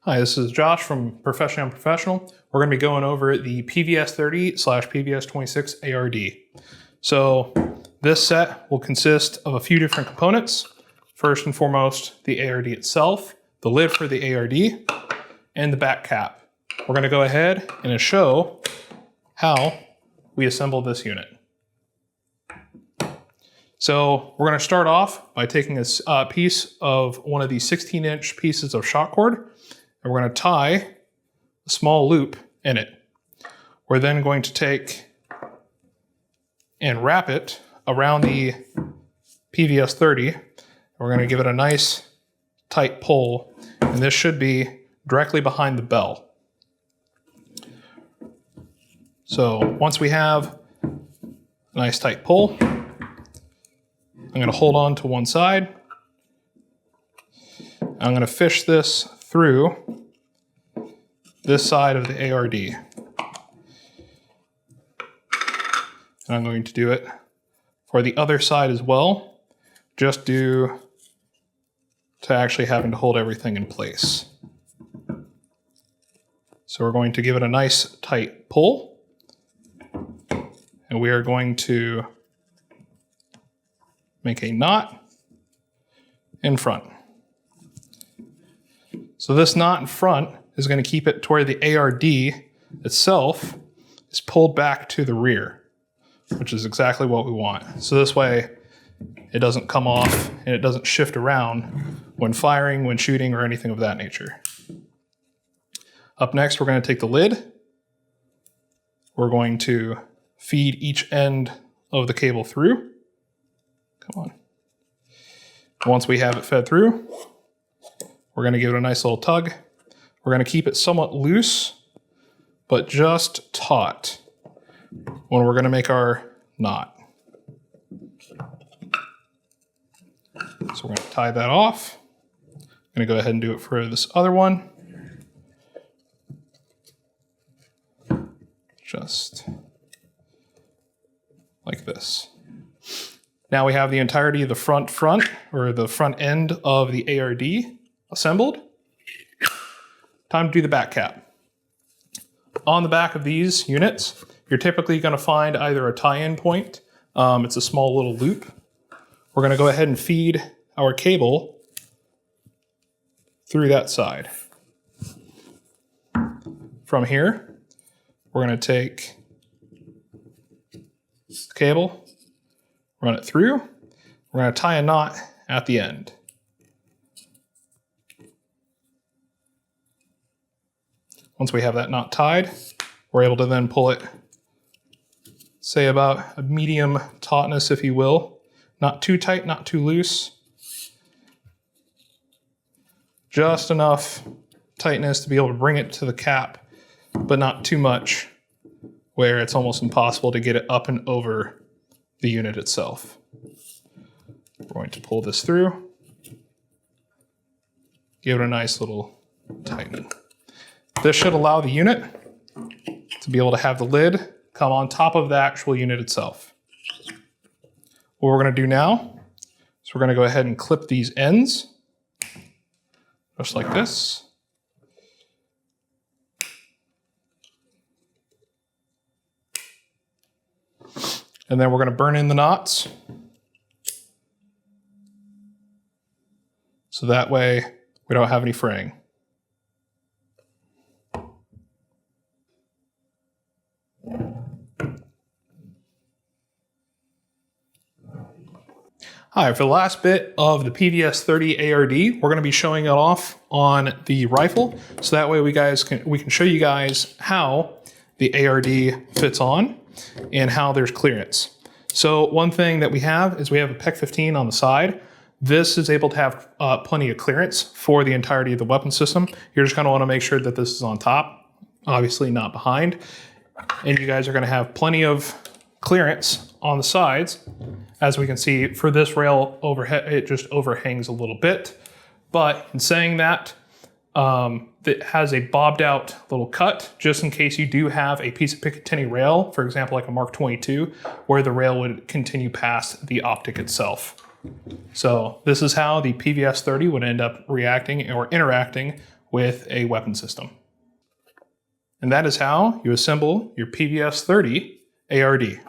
Hi, this is Josh from Professionally Unprofessional. We're going to be going over the Pvs30/Pvs26 ARD. So this set will consist of a few different components. First and foremost, the ARD itself, the lid for the ARD, and the back cap. We're going to go ahead and show how we assemble this unit. So we're going to start off by taking a piece of one of these 16-inch pieces of shot cord, and we're going to tie a small loop in it. We're then going to take and wrap it around the Pvs30. We're going to give it a nice tight pull, and this should be directly behind the bell. So once we have a nice tight pull, I'm going to hold on to one side. I'm going to fish this through this side of the ARD. And I'm going to do it for the other side as well, just due to actually having to hold everything in place. So we're going to give it a nice tight pull, and we are going to make a knot in front. So this knot in front is going to keep it to where the ARD itself is pulled back to the rear, which is exactly what we want. So this way it doesn't come off and it doesn't shift around when firing, when shooting, or anything of that nature. Up next, we're going to take the lid. We're going to feed each end of the cable through. Come on. Once we have it fed through, we're going to give it a nice little tug. We're going to keep it somewhat loose, but just taut when we're going to make our knot. So we're going to tie that off. I'm going to go ahead and do it for this other one. Just like this. Now we have the entirety of the front or the front end of the ARD assembled. Time to do the back cap. On the back of these units, you're typically going to find either a tie-in point. It's a small little loop. We're going to go ahead and feed our cable through that side. From here, we're going to take the cable, run it through. We're going to tie a knot at the end. Once we have that knot tied, we're able to then pull it, say about a medium tautness, if you will. Not too tight, not too loose. Just enough tightness to be able to bring it to the cap, but not too much where it's almost impossible to get it up and over the unit itself. We're going to pull this through, give it a nice little tighten. This should allow the unit to be able to have the lid come on top of the actual unit itself. What we're going to do now is we're going to go ahead and clip these ends, just like this. And then we're going to burn in the knots. So that way we don't have any fraying. Hi, for the last bit of the Pvs30 ARD, we're going to be showing it off on the rifle. So that way we can show you guys how the ARD fits on and how there's clearance. So one thing that we have is we have a Pvs15 on the side. This is able to have plenty of clearance for the entirety of the weapon system. You're just going to want to make sure that this is on top, obviously not behind. And you guys are going to have plenty of clearance on the sides. As we can see, for this rail overhead, it just overhangs a little bit. But in saying that, it has a bobbed out little cut, just in case you do have a piece of Picatinny rail, for example, like a Mark 22, where the rail would continue past the optic itself. So this is how the Pvs30 would end up reacting or interacting with a weapon system. And that is how you assemble your Pvs30 ARD.